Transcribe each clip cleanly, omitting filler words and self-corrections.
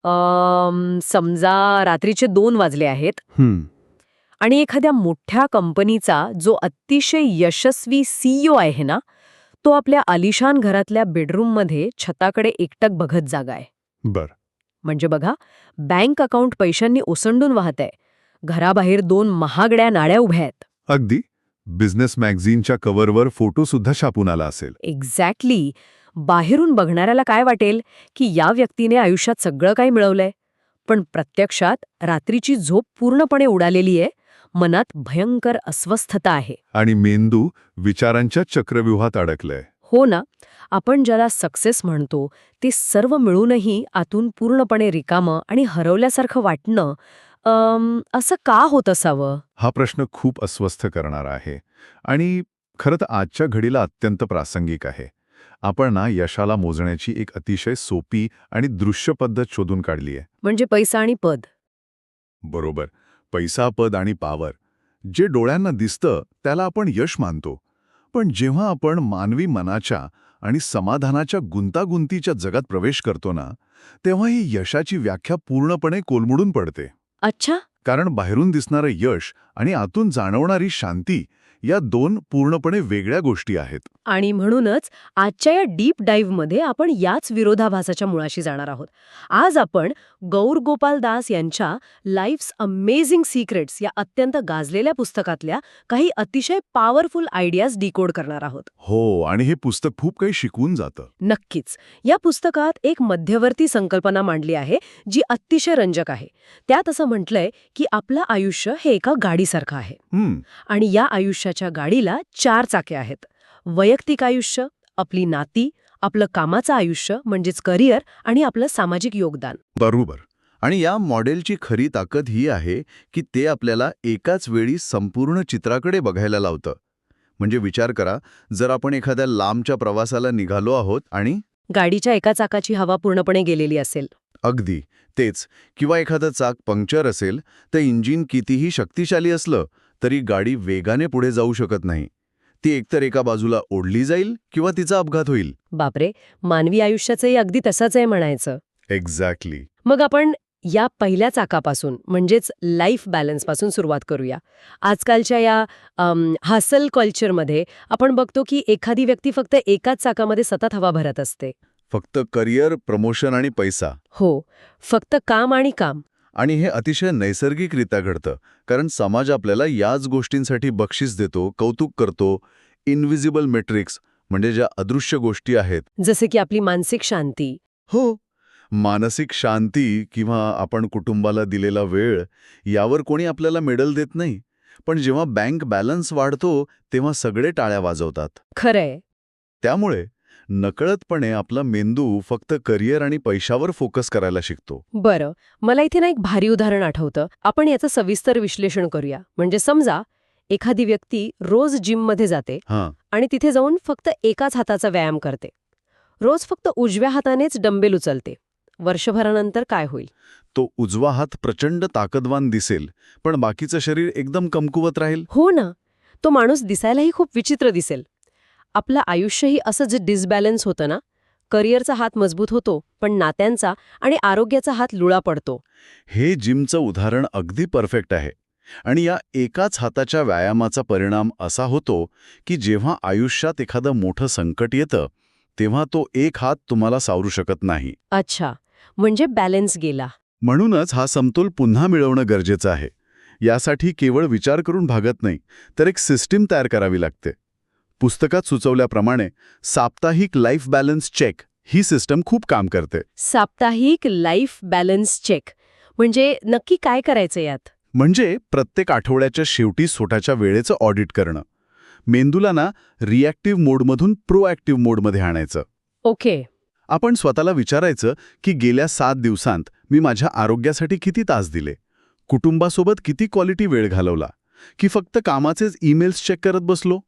समजा रात्रीचे 2 वाजले आहेत हं, आणि एखाद्या मोठ्या कंपनीचा जो अतिशय यशस्वी सीईओ आहे ना, तो आपल्या आलिशान घरातल्या बेडरूममध्ये छताकडे एकटक बघत जागा आहे. बर. म्हणजे बघा, बँक अकाउंट पैशांनी ओसंडून वाहत आहे. घराबाहेर 2 महागड्या नाड्या उभ्या आहेत. अगदी. बिझनेस मॅगझिनच्या कव्हरवर फोटो सुद्धा छापून आला असेल. एक्झॅक्टली. बाहेरून बघणाऱ्याला काय वाटेल की या व्यक्तीने आयुष्यात सगळं काही मिळवलंय, पण प्रत्यक्षात रात्रीची झोप पूर्णपणे उडालेली आहे. मनात भयंकर अस्वस्थता आहे. आणि मेंदू विचारांच्या चक्रव्यूहात अडकलंय. हो ना, आपण ज्याला सक्सेस म्हणतो ते सर्व मिळूनही आतून पूर्णपणे रिकामं आणि हरवल्यासारखं वाटणं, असं का होत असावं? हा प्रश्न खूप अस्वस्थ करणारा आहे आणि खरं तर आजच्या घडीला अत्यंत प्रासंगिक आहे. आपण यशाला मोजण्याची एक अतिशय सोपी आणि दृश्य पद्धत शोधून काढली आहे. म्हणजे पैसा आणि पद. बरोबर. पैसा, पद आणि पॉवर. जे डोळ्यांना दिसतं त्याला आपण यश मानतो. पण जेव्हा आपण मानवी मनाच्या आणि समाधानाच्या गुंतागुंतीच्या जगात प्रवेश करतो ना, तेव्हा ही यशाची व्याख्या पूर्णपणे कोलमडून पडते. अच्छा. कारण बाहेरून दिसणारं यश आणि आतून जाणवणारी शांती या 2 पूर्णपणे वेगळ्या गोष्टी आहेत. आणि म्हणूनच आजच्या या डीप डाईव्हमध्ये आपण याच विरोधाभासाच्या मुळाशी जाणार आहोत. आज आपण गौर गोपाल दास यांच्या लाईफ्स अमेझिंग सिक्रेट्स या अत्यंत गाजलेल्या पुस्तकातल्या काही अतिशय पॉवरफुल आयडियाज डिकोड करणार आहोत. हो, आणि हे पुस्तक खूप काही शिकवून जातं. नक्कीच. या पुस्तकात एक मध्यवर्ती संकल्पना मांडली आहे जी अतिशय रंजक आहे. त्यात असं म्हटलंय की आपलं आयुष्य हे एका गाडीसारखं आहे आणि या आयुष्याच्या गाडीला 4 चाके आहेत. वैयक्तिक आयुष्य, आपली नाती, आपलं कामाचं आयुष्य म्हणजेच करिअर आणि आपलं सामाजिक योगदान. बरोबर. आणि या मॉडेलची खरी ताकद ही आहे की ते आपल्याला एकाच वेळी संपूर्ण चित्राकडे बघायला लावतं. म्हणजे विचार करा, जर आपण एखाद्या लांबच्या प्रवासाला निघालो आहोत आणि गाडीच्या एका चाकाची हवा पूर्णपणे गेलेली असेल. अगदी तेच, किंवा एखादं चाक पंक्चर असेल, तर इंजिन कितीही शक्तिशाली असलं तरी गाडी वेगाने पुढे जाऊ शकत नाही. ती एकतर एका बाजूला ओढली जाईल किंवा तिचा अपघात होईल. बापरे, मानवी आयुष्याचंही अगदी तसंच आहे म्हणायचं. एक्झॅक्टली. मग आपण या पहिल्या चाकापासून म्हणजेच लाईफ बॅलन्सपासून सुरुवात करूया. आजकालच्या या हसल कल्चरमध्ये आपण बघतो की एखादी व्यक्ती फक्त एकाच चाकामध्ये सतत हवा भरत असते. फक्त करिअर, प्रमोशन आणि पैसा. हो, फक्त काम आणि काम. आणि हे अतिशय नैसर्गिकरित्या घडतं, कारण समाज आपल्याला याच गोष्टींसाठी बक्षीस देतो, कौतुक करतो. इनव्हिजिबल मेट्रिक्स म्हणजे ज्या अदृश्य गोष्टी आहेत. जसे की आपली मानसिक शांती. हो, मानसिक शांती किंवा आपण कुटुंबाला दिलेला वेळ, यावर कोणी आपल्याला मेडल देत नाही. पण जेव्हा बँक बॅलन्स वाढतो तेव्हा सगळे टाळ्या वाजवतात. खरंय. त्यामुळे नकळतपणे आपला मेंदू फक्त करिअर आणि पैशावर फोकस करायला शिकतो. बरं, मला इथे ना एक भारी उदाहरण आठवतं. आपण याचं सविस्तर विश्लेषण करूया. म्हणजे समजा एखादी व्यक्ती रोज जिममध्ये जाते हां, आणि तिथे जाऊन फक्त एकाच हाताचा व्यायाम करते. रोज फक्त उजव्या हातानेच डंबेल उचलते. वर्षभरानंतर काय होईल? तो उजवा हात प्रचंड ताकदवान दिसेल, पण बाकीचं शरीर एकदम कमकुवत राहील. हो ना, तो माणूस दिसायलाही खूप विचित्र दिसेल. आपलं आयुष्यही असं जे डिसबॅलन्स होतं ना, करिअरचा हात मजबूत होतो पण नात्यांचा आणि आरोग्याचा हात लुळा पडतो. हे जिमचं उदाहरण अगदी परफेक्ट आहे. आणि या एकाच हाताच्या व्यायामाचा परिणाम असा होतो की जेव्हा आयुष्यात एखादं मोठं संकट येतं तेव्हा तो एक हात तुम्हाला सावरू शकत नाही. अच्छा, म्हणजे बॅलन्स गेला. म्हणूनच हा समतोल पुन्हा मिळवणं गरजेचं आहे. यासाठी केवळ विचार करून भागत नाही, तर एक सिस्टीम तयार करावी लागते. पुस्तकात सुचवल्याप्रमाणे साप्ताहिक लाईफ बॅलन्स चेक ही सिस्टम खूप काम करते. साप्ताहिक लाईफ बॅलन्स चेक म्हणजे नक्की काय करायचं यात? म्हणजे प्रत्येक आठवड्याच्या शेवटी स्वतःच्या वेळेचं ऑडिट करणं. मेंदूला रिॲक्टिव्ह मोडमधून प्रोॲक्टिव्ह मोडमध्ये आणायचं. ओके. आपण स्वतःला विचारायचं की गेल्या 7 दिवसांत मी माझ्या आरोग्यासाठी किती तास दिले, कुटुंबासोबत किती क्वालिटी वेळ घालवला, की फक्त कामाचेच ईमेल्स चेक करत बसलो.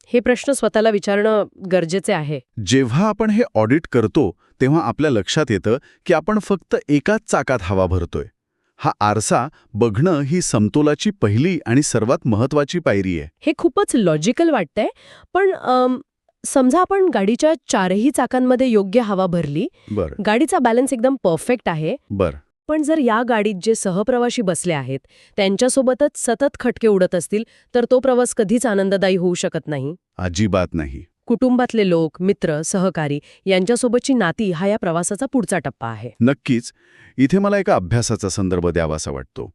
हे प्रश्न स्वतःला विचारणं गरजेचे आहे. जेव्हा आपण हे ऑडिट करतो तेव्हा आपल्या लक्षात येतं की आपण फक्त एकाच चाकात हवा भरतोय. हा आरसा बघणं ही समतोलाची पहिली आणि सर्वात महत्वाची पायरी आहे. हे खूपच लॉजिकल वाटतंय, पण समजा आपण गाडीच्या चारही चाकांमध्ये योग्य हवा भरली, बरं गाडीचा बॅलन्स एकदम परफेक्ट आहे, बरं पण जर या गाडीत जे सहप्रवासी बसले आहेत त्यांच्यासोबतच सतत खटके उडत असतील तर तो प्रवास कधीच आनंददायी होऊ शकत नाही. अजिबात नाही. कुटुंबातले लोक, मित्र, सहकारी यांच्यासोबतची नाती हा या प्रवासाचा पुढचा टप्पा आहे. नक्कीच. इथे मला एका अभ्यासाचा संदर्भ द्यावासा वाटतो.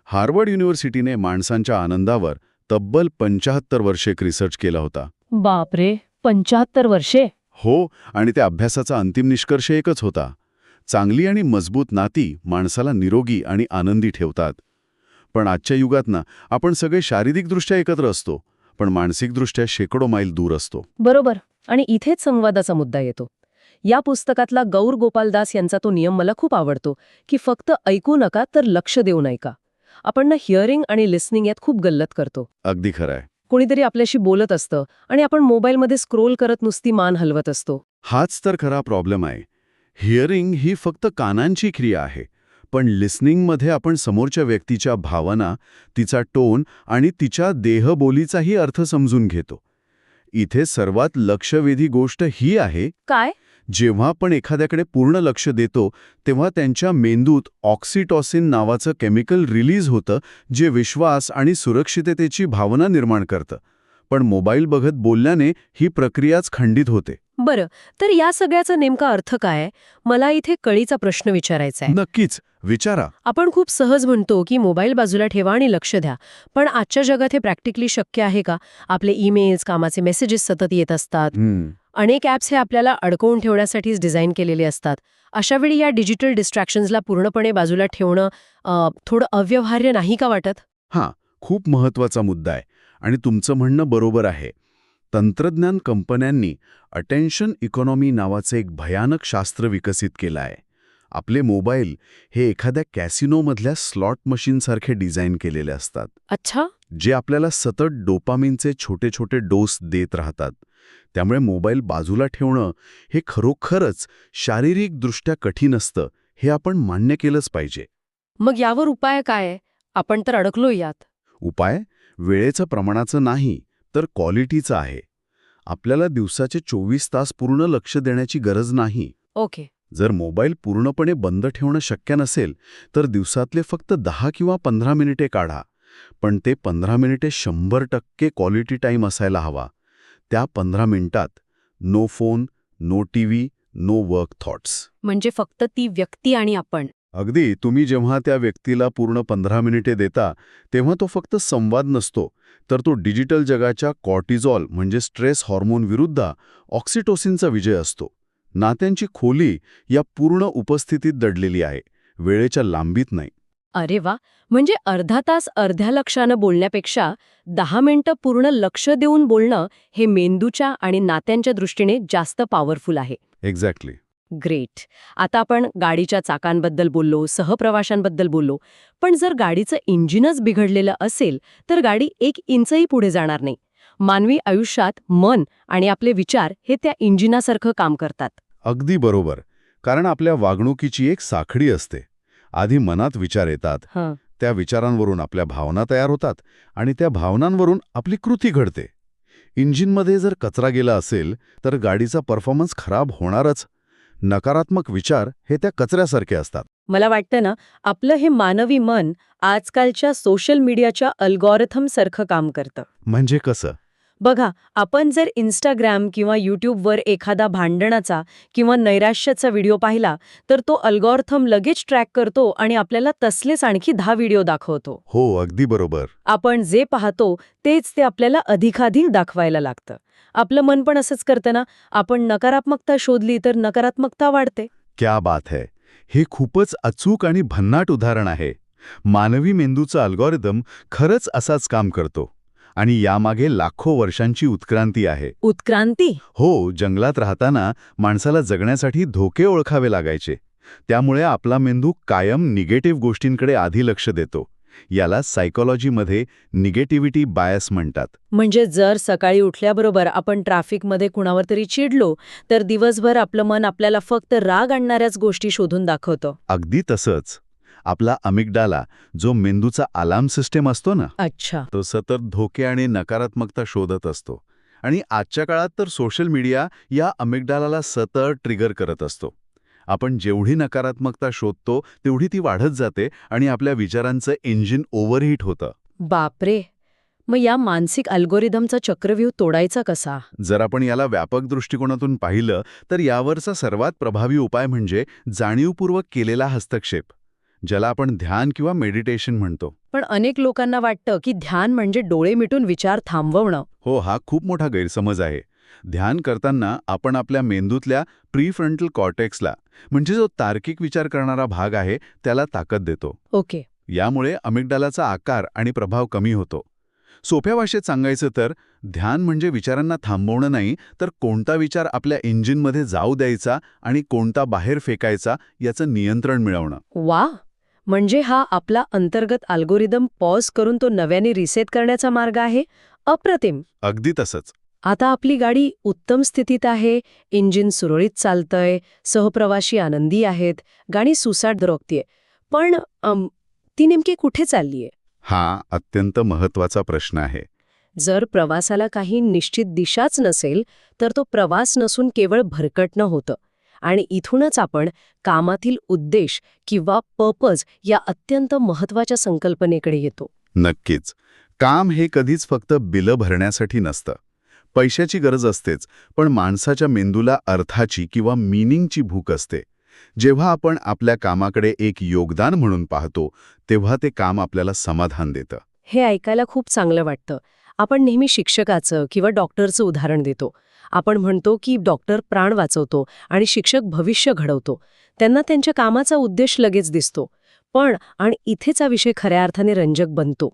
हार्वर्ड युनिव्हर्सिटीने माणसांच्या आनंदावर तब्बल 75 वर्षे रिसर्च केला होता. बापरे, 75 वर्षे? हो, आणि त्या अभ्यासाचा अंतिम निष्कर्ष एकच होता. चांगली आणि मजबूत नाती माणसाला निरोगी आणि आनंदी ठेवतात. पण आजच्या युगात ना आपण सगळे शारीरिकदृष्ट्या एकत्र असतो, पण मानसिकदृष्ट्या शेकडो मैल दूर असतो. बरोबर. आणि इथेच संवादाचा मुद्दा येतो. या पुस्तकातला गौर गोपालदास यांचा तो नियम मला खूप आवडतो की फक्त ऐकू नका तर लक्ष देऊन ऐका. आपण ना हिअरिंग आणि लिसनिंग यात खूप गल्लत करतो. अगदी खरं आहे. कोणीतरी आपल्याशी बोलत असतं आणि आपण मोबाईलमध्ये स्क्रोल करत नुसती मान हलवत असतो. हाच तर खरा प्रॉब्लेम आहे. हिअरिंग ही फक्त कानांची क्रिया आहे, पण लिसनिंगमध्ये आपण समोरच्या व्यक्तीच्या भावना, तिचा टोन आणि तिच्या देहबोलीचाही अर्थ समजून घेतो. इथे सर्वात लक्षवेधी गोष्ट ही आहे, काय? जेव्हा आपण एखाद्याकडे पूर्ण लक्ष देतो तेव्हा त्यांच्या मेंदूत ऑक्सिटॉसिन नावाचं केमिकल रिलीज होतं, जे विश्वास आणि सुरक्षिततेची भावना निर्माण करतं. पण मोबाईल बघत बोलल्याने ही प्रक्रियाच खंडित होते. बरं, तर या सगळ्याचा नेमका अर्थ काय? मला इथे कळीचा प्रश्न विचारायचा आहे. नक्कीच, विचारा. आपण खूप सहज म्हणतो की मोबाईल बाजूला ठेवा आणि लक्ष द्या, पण आजच्या जगात हे प्रॅक्टिकली शक्य आहे का? आपले ईमेल्स, कामाचे मेसेजेस सतत येत असतात. अनेक ॲप्स हे आपल्याला अडकवून ठेवण्यासाठीच डिझाईन केलेले असतात. अशावेळी या डिजिटल डिस्ट्रॅक्शन्सला पूर्णपणे बाजूला ठेवणं थोडं अव्यवहार्य नाही का वाटत? हां, खूप महत्त्वाचा मुद्दा आहे आणि तुमचं म्हणणं बरोबर आहे. तंत्रज्ञान कंपन्यांनी अटेन्शन इकॉनॉमी नावाचं एक भयानक शास्त्र विकसित केलं आहे. आपले मोबाईल हे एखाद्या कॅसिनोमधल्या स्लॉट मशीनसारखे डिझाईन केलेले असतात. अच्छा. जे आपल्याला सतत डोपामिनचे छोटे छोटे डोस देत राहतात. त्यामुळे मोबाईल बाजूला ठेवणं हे खरोखरच शारीरिकदृष्ट्या कठीण असतं, हे आपण मान्य केलंच पाहिजे. मग यावर उपाय काय आहे? आपण तर अडकलो यात. उपाय वेळेचं प्रमाणाचं नाही, तर क्वालिटीचं आहे. आपल्याला दिवसाचे 24 तास पूर्ण लक्ष देण्याची गरज नाही. ओके. जर मोबाईल पूर्णपणे बंद ठेवणं शक्य नसेल, तर दिवसातले फक्त 10 किंवा 15 मिनिटे काढा. पण ते 15 मिनिटे 100% क्वालिटी टाईम असायला हवा. त्या 15 मिनिटात no phone, no TV, no work thoughts. म्हणजे फक्त ती व्यक्ती आणि आपण. अगदी. तुम्ही जेव्हा त्या व्यक्तीला पूर्ण 15 मिनिटे देता, तेव्हा तो फक्त संवाद नसतो, तर तो डिजिटल जगाच्या कॉर्टिझॉल म्हणजे स्ट्रेस हॉर्मोन विरुद्ध ऑक्सिटोसिनचा विजय असतो. नात्यांची खोली या पूर्ण उपस्थितीत दडलेली आहे, वेळेच्या लांबीत नाही. अरे वा, म्हणजे अर्धा तास अर्ध्या लक्षानं बोलण्यापेक्षा 10 मिनिटं पूर्ण लक्ष देऊन बोलणं हे मेंदूच्या आणि नात्यांच्या दृष्टीने जास्त पॉवरफुल आहे. एक्झॅक्टली. ग्रेट. आता आपण गाडीच्या चाकांबद्दल बोललो, सहप्रवाशांबद्दल बोललो, पण जर गाडीचं इंजिनच बिघडलेलं असेल तर गाडी 1 इंचही पुढे जाणार नाही. मानवी आयुष्यात मन आणि आपले विचार हे त्या इंजिनासारखं काम करतात. अगदी बरोबर. कारण आपल्या वागणुकीची एक साखळी असते. आधी मनात विचार येतात, त्या विचारांवरून आपल्या भावना तयार होतात आणि त्या भावनांवरून आपली कृती घडते. इंजिनमध्ये जर कचरा गेला असेल तर गाडीचा परफॉर्मन्स खराब होणारच. नकारात्मक विचार हे त्या कचऱ्यासारखे असतात. मला वाटतं ना, आपलं हे मानवी मन आजकालच्या सोशल मीडियाच्या अल्गोरिथमसारखं काम करतं. म्हणजे कसं? बघा, आपण जर इंस्टाग्राम किंवा यूट्यूबवर एखादा भांडणाचा किंवा नैराश्याचा व्हिडिओ पाहिला तर तो अल्गोरिथम लगेच ट्रॅक करतो आणि आपल्याला तसलेच आणखी 10 व्हिडिओ दाखवतो. हो, अगदी बरोबर. आपण जे पाहतो तेच ते आपल्याला अधिकाधिक दाखवायला लागतं. आपलं मन पण असंच करतं ना. आपण नकारात्मकता शोधली तर नकारात्मकता वाढते. क्या बात है. हे खूपच अचूक आणि भन्नाट उदाहरण आहे. मानवी मेंदूचा अल्गोरिदम खरंच असाच काम करतो आणि यामागे लाखो वर्षांची उत्क्रांती आहे. उत्क्रांती? हो, जंगलात राहताना माणसाला जगण्यासाठी धोके ओळखावे लागायचे. त्यामुळे आपला मेंदू कायम निगेटिव्ह गोष्टींकडे आधी लक्ष देतो. याला सायकोलॉजीमध्ये निगेटिव्हिटी बायस म्हणतात. म्हणजे जर सकाळी उठल्याबरोबर आपण ट्रॅफिकमध्ये कुणावर तरी चिडलो तर दिवसभर आपलं मन आपल्याला फक्त राग आणणाऱ्याच गोष्टी शोधून दाखवतं. अगदी तसंच. आपला अमिगडाला, जो मेंदूचा अलार्म सिस्टम असतो ना, अच्छा. तो सतत धोके आणि नकारात्मकता शोधत असतो आणि आजच्या काळात तर सोशल मीडिया या अमिगडालाला सतत ट्रिगर करत असतो. आपण जेवढी नकारात्मकता शोधतो तेवढी ती वाढत जाते आणि आपल्या विचारांचं इंजिन ओव्हरहीट होतं. बापरे. मग या मानसिक अल्गोरिदमचा चक्रव्यूह तोडायचा कसा? जर आपण याला व्यापक दृष्टिकोनातून पाहिलं तर यावरचा सर्वात प्रभावी उपाय म्हणजे जाणीवपूर्वक केलेला हस्तक्षेप, ज्याला आपण ध्यान किंवा मेडिटेशन म्हणतो. पण अनेक लोकांना वाटतं की ध्यान म्हणजे डोळे मिटून विचार थांबवणं. हो, हा खूप मोठा गैरसमज आहे. ध्यान करताना आपण आपल्या मेंदूतल्या प्रीफ्रंटल कॉर्टेक्सला, म्हणजे जो तार्किक विचार करणारा भाग आहे, त्याला ताकद देतो. ओके. यामुळे अमिगडालाचा आकार आणि प्रभाव कमी होतो. सोप्या भाषेत सांगायचं तर ध्यान म्हणजे विचारांना थांबवणं नाही, तर कोणता विचार आपल्या इंजिनमध्ये जाऊ द्यायचा आणि कोणता बाहेर फेकायचा याचं नियंत्रण मिळवणं. वा. म्हणजे हा आपला अंतर्गत अल्गोरिदम पॉज करून तो नव्याने रिसेट करण्याचा मार्ग आहे. अप्रतिम. अगदी तसंच. आता आपली गाडी उत्तम स्थितीत आहे, इंजिन सुरळीत चालतंय, सहप्रवासी आनंदी आहेत, गाडी सुसाट रोखतीये. पण ती नेमकी कुठे चाललीये? हा अत्यंत महत्वाचा प्रश्न आहे. जर प्रवासाला काही निश्चित दिशाच नसेल तर तो प्रवास नसून केवळ भरकटणं होतं. आणि इथूनच आपण कामातील उद्देश किंवा पर्पज या अत्यंत महत्वाच्या संकल्पनेकडे येतो. नक्कीच. काम हे कधीच फक्त बिलं भरण्यासाठी नसतं. पैशाची गरज असतेच, पण माणसाच्या मेंदूला अर्थाची किंवा मीनिंगची भूक असते. जेव्हा आपण आपल्या कामाकडे एक योगदान म्हणून पाहतो, तेव्हा ते काम आपल्याला समाधान देतं. हे ऐकायला खूप चांगलं वाटतं. आपण नेहमी शिक्षकाचं किंवा डॉक्टरचं उदाहरण देतो. आपण म्हणतो की डॉक्टर प्राण वाचवतो आणि शिक्षक भविष्य घडवतो. त्यांना त्यांच्या कामाचा उद्देश लगेच दिसतो. पण आणि इथेच हा विषय खऱ्या अर्थाने रंजक बनतो.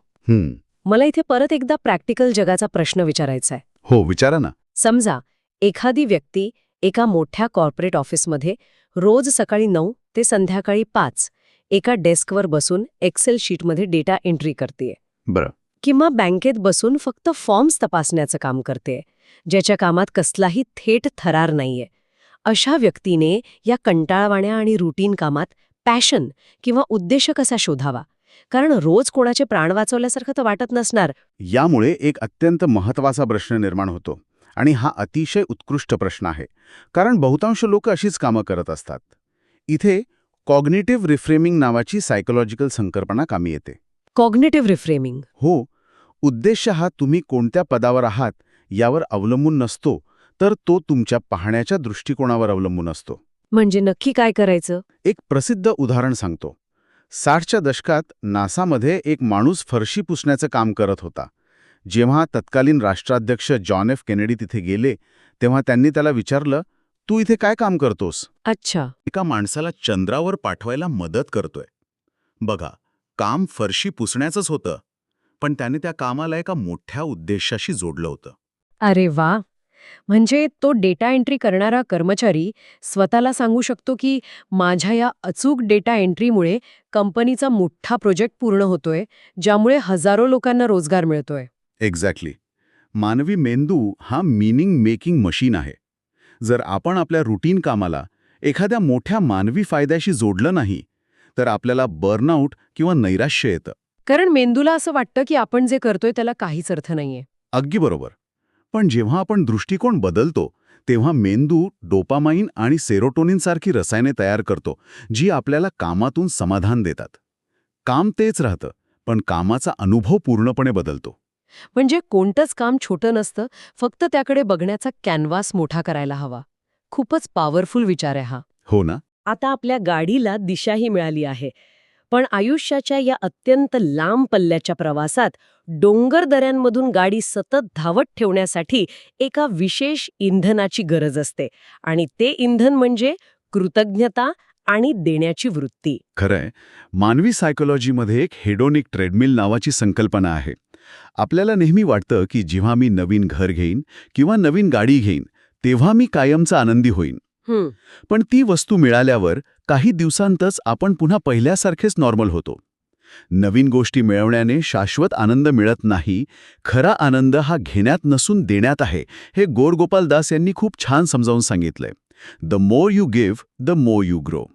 मला इथे परत एकदा प्रॅक्टिकल जगाचा प्रश्न विचारायचा आहे. हो, विचारा ना. समजा एखादी व्यक्ती एका मोठ्या कॉर्पोरेट ऑफिसमध्ये रोज सकाळी 9 ते संध्याकाळी 5 एका डेस्कवर बसून एक्सेल शीटमध्ये डेटा एंट्री करतेय. बरं. किंवा बँकेत बसून फक्त फॉर्म्स तपासण्याचं काम करते, ज्याच्या कामात कसलाही थेट थरार नाहीये. अशा व्यक्तीने या कंटाळवाण्या आणि रुटीन कामात पॅशन किंवा उद्देश कसा शोधावा? कारण रोज कोणाचे प्राण वाचवल्यासारखं तर वाटत नसणार. यामुळे एक अत्यंत महत्त्वाचा प्रश्न निर्माण होतो. आणि हा अतिशय उत्कृष्ट प्रश्न आहे, कारण बहुतांश लोक अशीच कामं करत असतात. इथे कॉग्निटिव्ह रिफ्रेमिंग नावाची सायकोलॉजिकल संकल्पना कामी येते. Cognitive reframing? हो. उद्देश हा तुम्ही कोणत्या पदावर आहात यावर अवलंबून नसतो, तर तो तुमच्या पाहण्याच्या दृष्टिकोनावर अवलंबून असतो. म्हणजे नक्की काय करायचं? एक प्रसिद्ध उदाहरण सांगतो. 60च्या दशकात नासामध्ये एक माणूस फरशी पुसण्याचं काम करत होता. जेव्हा तत्कालीन राष्ट्राध्यक्ष जॉन एफ केनेडी तिथे गेले, तेव्हा त्यांनी त्याला विचारलं, तू इथे काय काम करतोस? अच्छा. एका माणसाला चंद्रावर पाठवायला मदत करतोय. बघा, काम फरशी पुसण्याचंच होतं, पण त्याने त्या कामाला एका मोठ्या उद्देशाशी जोडलं होतं. अरे वा. म्हणजे तो डेटा एंट्री करणारा कर्मचारी स्वतःला सांगू शकतो की माझ्या या अचूक डेटा एंट्रीमुळे कंपनीचा मोठा प्रोजेक्ट पूर्ण होतोय, ज्यामुळे हजारो लोकांना रोजगार मिळतोय. एक्झॅक्टली. मानवी मेंदू हा मीनिंग मेकिंग मशीन आहे. जर आपण आपल्या रुटीन कामाला एखाद्या मोठ्या मानवी फायद्याशी जोडलं नाही, तर आपल्याला बर्नआउट किंवा नैराश्य येतं. कारण मेंदूला असं वाटतं की आपण जे करतोय त्याला काहीच अर्थ नाहीये. अगदी बरोबर. पण जेव्हा आपण दृष्टिकोन बदलतो, तेव्हा मेंदू डोपामाइन आणि सेरोटोनिन सारखी रसायने तयार करतो, जी आपल्याला कामातून समाधान देतात. काम तेच राहतं, पण कामाचा अनुभव पूर्णपणे बदलतो. म्हणजे कोणतंच काम छोटं नसतं, फक्त त्याकडे बघण्याचा कॅनव्हास मोठा करायला हवा. खूपच पॉवरफुल विचार आहे हा. हो ना? आता आपल्या गाडीला दिशाही मिळाली आहे, पण आयुष्याच्या या अत्यंत लांब पल्ल्याच्या प्रवासात डोंगर दऱ्यांमधून गाडी सतत धावत ठेवण्यासाठी एका विशेष इंधनाची गरज असते. आणि ते इंधन म्हणजे कृतज्ञता आणि देण्याची वृत्ती. खरंय. मानवी सायकोलॉजीमध्ये एक हेडोनिक ट्रेडमिल नावाची संकल्पना आहे. आपल्याला नेहमी वाटतं की जेव्हा मी नवीन घर घेईन किंवा नवीन गाडी घेईन, तेव्हा मी कायमचा आनंदी होईन. पण ती वस्तू मिळाल्यावर काही दिवसांतच आपण पुन्हा पहिल्यासारखेच नॉर्मल होतो. नवीन गोष्टी मिळवण्याने शाश्वत आनंद मिळत नाही. खरा आनंद हा घेण्यात नसून देण्यात आहे, हे गौरगोपाल दास यांनी खूप छान समजावून सांगितलंय. The more you give, the more you grow.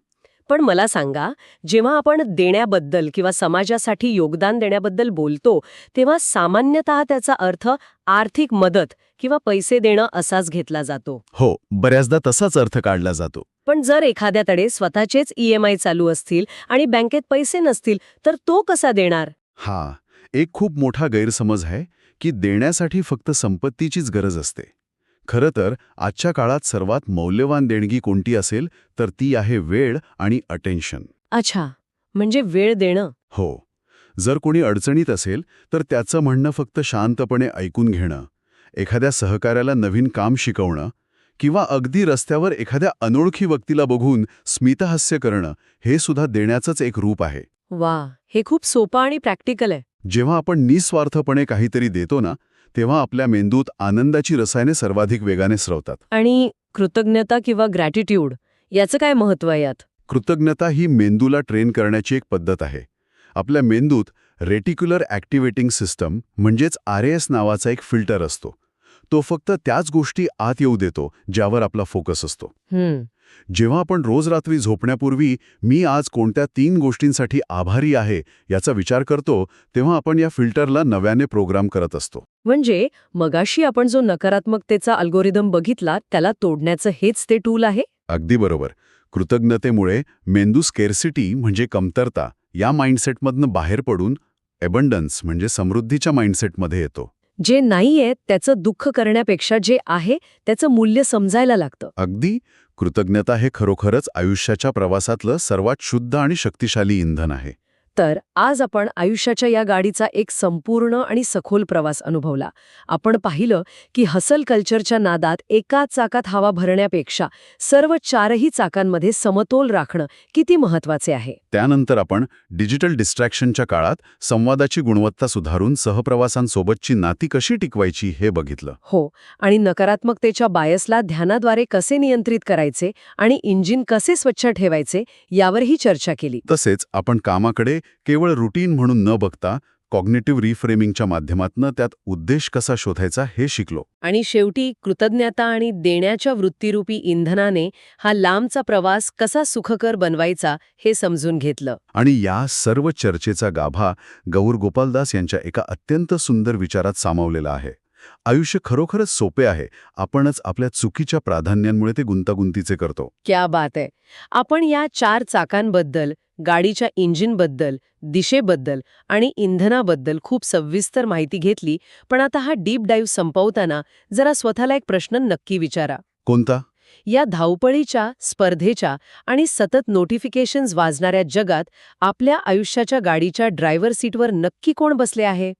पण मला सांगा, जेव्हा आपण देण्याबद्दल किंवा समाजासाठी योगदान देण्याबद्दल बोलतो, तेव्हा सामान्यतः त्याचा अर्थ आर्थिक मदत किंवा पैसे देणं असाच घेतला जातो. हो, बऱ्याचदा तसाच अर्थ काढला जातो. पण जर एखाद्याकडे स्वतःचेच EMI चालू असतील आणि बँकेत पैसे नसतील, तर तो कसा देणार? हा एक खूप मोठा गैरसमज आहे की देण्यासाठी फक्त संपत्तीचीच गरज असते. खरं तर आजच्या काळात सर्वात मौल्यवान देणगी कोणती असेल तर ती आहे वेळ आणि अटेन्शन. अच्छा, म्हणजे वेळ देणं. हो, जर कोणी अडचणीत असेल तर त्याचं म्हणणं फक्त शांतपणे ऐकून घेणं, एखाद्या सहकार्याला नवीन काम शिकवणं किंवा अगदी रस्त्यावर एखाद्या अनोळखी व्यक्तीला बघून स्मितहास्य करणं हे सुद्धा देण्याचंच एक रूप आहे. वा, हे खूप सोपं आणि प्रॅक्टिकल आहे. जेव्हा आपण निस्वार्थपणे काहीतरी देतो ना, तेव्हा आपल्या मेंदूत आनंदाची रसायने सर्वाधिक वेगाने स्रवतात. आणि कृतज्ञता किंवा ग्रॅटिट्यूड याचं काय महत्त्व आहे यात? कृतज्ञता ही मेंदूला ट्रेन करण्याची एक पद्धत आहे. आपल्या मेंदूत रेटिक्युलर ॲक्टिव्हेटिंग सिस्टम म्हणजेच RAS नावाचा एक फिल्टर असतो. तो फक्त त्याच गोष्टी आत येऊ देतो ज्यावर आपला फोकस असतो. जेव्हा आपण रोज रात्री झोपण्यापूर्वी मी आज कोणत्या 3 गोष्टींसाठी आभारी आहे याचा विचार करतो, तेव्हा आपण या फिल्टरला नव्याने प्रोग्राम करत असतो. म्हणजे मगाशी आपण जो नकारात्मकतेचा अल्गोरिदम बघितला, त्याला तोडण्याचं हेच ते टूल आहे? अगदी बरोबर. कृतज्ञतेमुळे मेंदू स्केर्सिटी म्हणजे कमतरता या माइंडसेटमधनं बाहेर पडून एबंडन्स म्हणजे समृद्धीच्या माइंडसेटमध्ये येतो. जे नाहीये त्याचं दुःख करण्यापेक्षा जे आहे त्याचं मूल्य समजायला लागतं. अगदी. कृतज्ञता हे खरोखरच आयुष्याच्या प्रवासातलं सर्वात शुद्ध आणि शक्तिशाली इंधन आहे. तर आज आपण आयुष्याच्या या गाडीचा एक संपूर्ण आणि सखोल प्रवास अनुभवला. आपण पाहिलं की हसल कल्चरच्या नादात एका चाकात हवा भरण्यापेक्षा सर्व 4ही चाकांमध्ये समतोल राखणं किती महत्वाचे आहे. त्यानंतर आपण डिजिटल डिस्ट्रॅक्शनच्या काळात संवादाची गुणवत्ता सुधारून सहप्रवासांसोबतची नाती कशी टिकवायची हे बघितलं. हो, आणि नकारात्मकतेच्या बायसला ध्यानाद्वारे कसे नियंत्रित करायचे आणि इंजिन कसे स्वच्छ ठेवायचे यावरही चर्चा केली. तसेच आपण कामाकडे केवळ रुटीन म्हणून न बघता कॉग्निटिव्ह रिफ्रेमिंगच्या माध्यमातून त्यात उद्देश कसा शोधायचा हे शिकलो. आणि शेवटी कृतज्ञता आणि देण्याच्या वृत्तीरूपी इंधनाने हा लांबचा प्रवास कसा सुखकर बनवायचा हे समजून घेतलं. आणि या सर्व चर्चेचा गाभा गौर गोपालदास यांच्या एका अत्यंत सुंदर विचारात सामावलेला आहे. आयुष्य खरोखरच सोपे आहे, आपणच आपल्या चुकीच्या प्राधान्यांमुळे ते गुंतागुंतीचे करतो. क्या बात आहे. आपण या 4 चाकांबद्दल, गाडीच्या इंजिनबद्दल, दिशेबद्दल आणि इंधनाबद्दल खूप सविस्तर माहिती घेतली. पण आता हा डीप डाईव्ह संपवताना जरा स्वतःला एक प्रश्न नक्की विचारा. कोणता? या धावपळीच्या, स्पर्धेच्या आणि सतत नोटिफिकेशन्स वाजणाऱ्या जगात आपल्या आयुष्याच्या गाडीच्या ड्रायव्हर सीटवर नक्की कोण बसले आहे?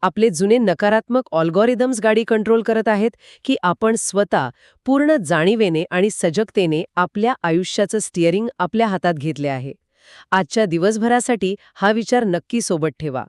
आपले जुने नकारात्मक अल्गोरिदम्स गाडी कंट्रोल करत आहेत की आपण स्वतः पूर्ण जाणीवेने आणि सजगतेने आपल्या आयुष्याचं स्टिअरिंग आपल्या हातात घेतले आहे? आजच्या दिवसभरासाठी हा विचार नक्की सोबत ठेवा.